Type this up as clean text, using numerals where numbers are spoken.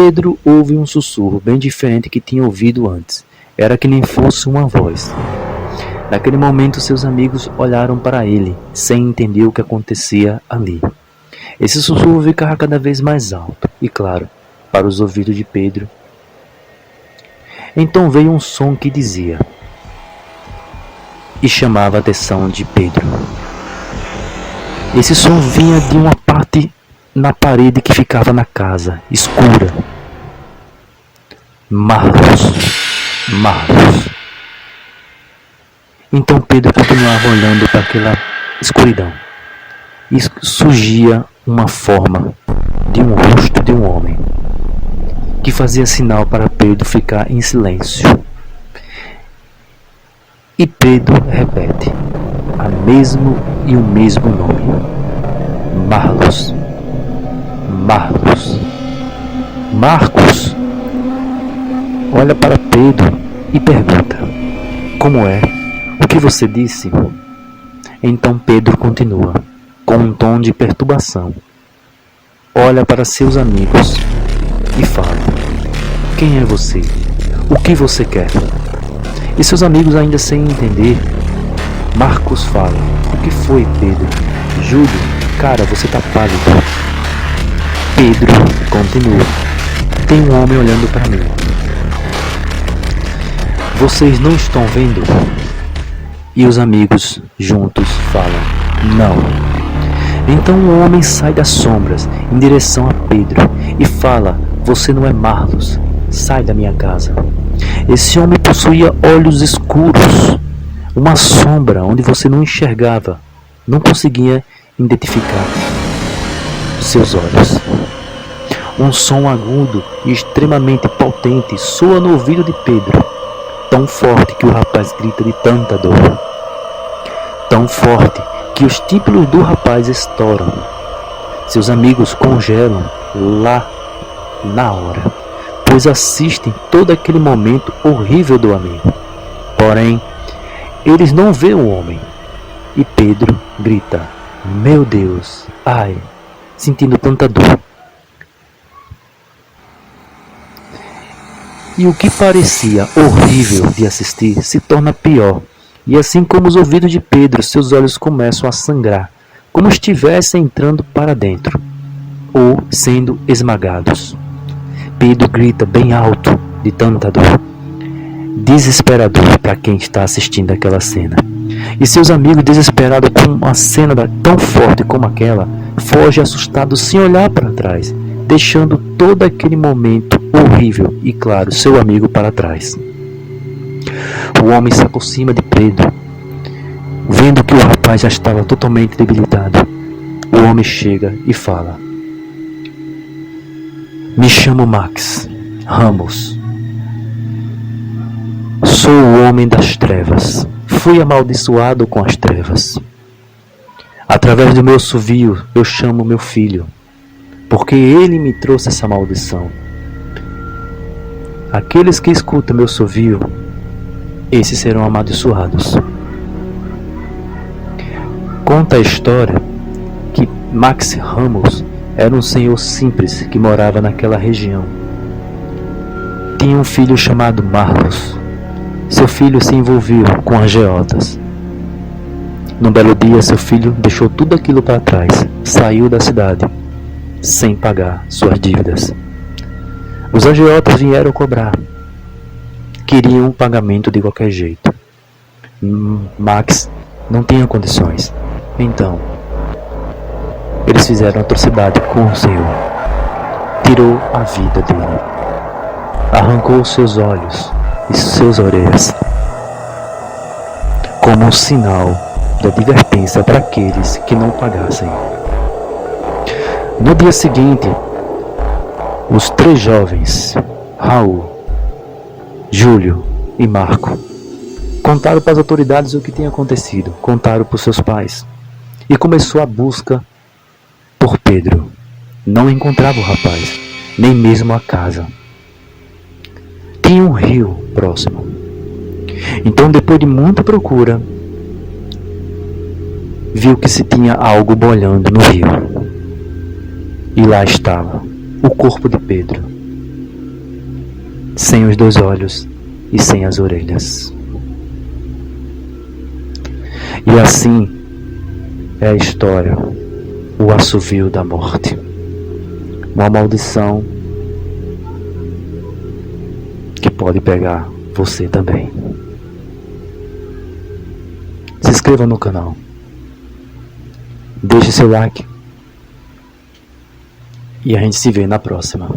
Pedro ouve um sussurro bem diferente que tinha ouvido antes. Era que nem fosse uma voz. Naquele momento, seus amigos olharam para ele, sem entender o que acontecia ali. Esse sussurro ficava cada vez mais alto, e claro, para os ouvidos de Pedro. Então veio um som que dizia e chamava a atenção de Pedro. Esse som vinha de uma parte na parede que ficava na casa, escura. Marlos, Marlos. Então Pedro continuava olhando para aquela escuridão. E surgia uma forma de um rosto de um homem, que fazia sinal para Pedro ficar em silêncio. E Pedro repete o mesmo nome. Marlos, Marlos, Marcos. Olha para Pedro e pergunta: como é? O que você disse? Então Pedro continua, com um tom de perturbação. Olha para seus amigos e fala: quem é você? O que você quer? E seus amigos, ainda sem entender, Marcos fala: o que foi, Pedro? Júlio, cara, você tá pálido. Pedro continua: tem um homem olhando para mim. Vocês não estão vendo? E os amigos juntos falam: não. Então o homem sai das sombras em direção a Pedro e fala: você não é Marlos, sai da minha casa. Esse homem possuía olhos escuros, uma sombra onde você não enxergava, não conseguia identificar seus olhos. Um som agudo e extremamente potente soa no ouvido de Pedro, tão forte que o rapaz grita de tanta dor. Tão forte que os tímpanos do rapaz estouram. Seus amigos congelam lá na hora, pois assistem todo aquele momento horrível do amigo. Porém, eles não veem o homem. E Pedro grita: meu Deus, ai, sentindo tanta dor. E o que parecia horrível de assistir se torna pior. E assim como os ouvidos de Pedro, seus olhos começam a sangrar, como estivessem entrando para dentro, ou sendo esmagados. Pedro grita bem alto, de tanta dor. Desesperador para quem está assistindo aquela cena. E seus amigos, desesperados com uma cena tão forte como aquela, fogem assustados sem olhar para trás, deixando todo aquele momento horrível e, claro, seu amigo para trás. O homem se aproxima de Pedro. Vendo que o rapaz já estava totalmente debilitado, o homem chega e fala: me chamo Max Ramos. Sou o homem das trevas. Fui amaldiçoado com as trevas. Através do meu assovio eu chamo meu filho, porque ele me trouxe essa maldição. Aqueles que escutam meu assovio, esses serão amaldiçoados. Conta a história que Max Ramos era um senhor simples que morava naquela região. Tinha um filho chamado Marlos. Seu filho se envolveu com agiotas. Num belo dia, seu filho deixou tudo aquilo para trás, saiu da cidade, sem pagar suas dívidas. Os agiotas vieram cobrar. Queriam um pagamento de qualquer jeito. Max não tinha condições. Então, eles fizeram atrocidade com o Senhor. Tirou a vida dele. Arrancou seus olhos e suas orelhas, como um sinal de advertência para aqueles que não pagassem. No dia seguinte, os três jovens, Raul, Júlio e Marco, contaram para as autoridades o que tinha acontecido, contaram para os seus pais, e começou a busca por Pedro. Não encontrava o rapaz, nem mesmo a casa. Tinha um rio próximo. Então, depois de muita procura, viu que se tinha algo boiando no rio. E lá estava o corpo de Pedro, sem os 2 olhos e sem as orelhas. E assim é a história, o assovio da morte. Uma maldição que pode pegar você também. Se inscreva no canal. Deixe seu like. E a gente se vê na próxima.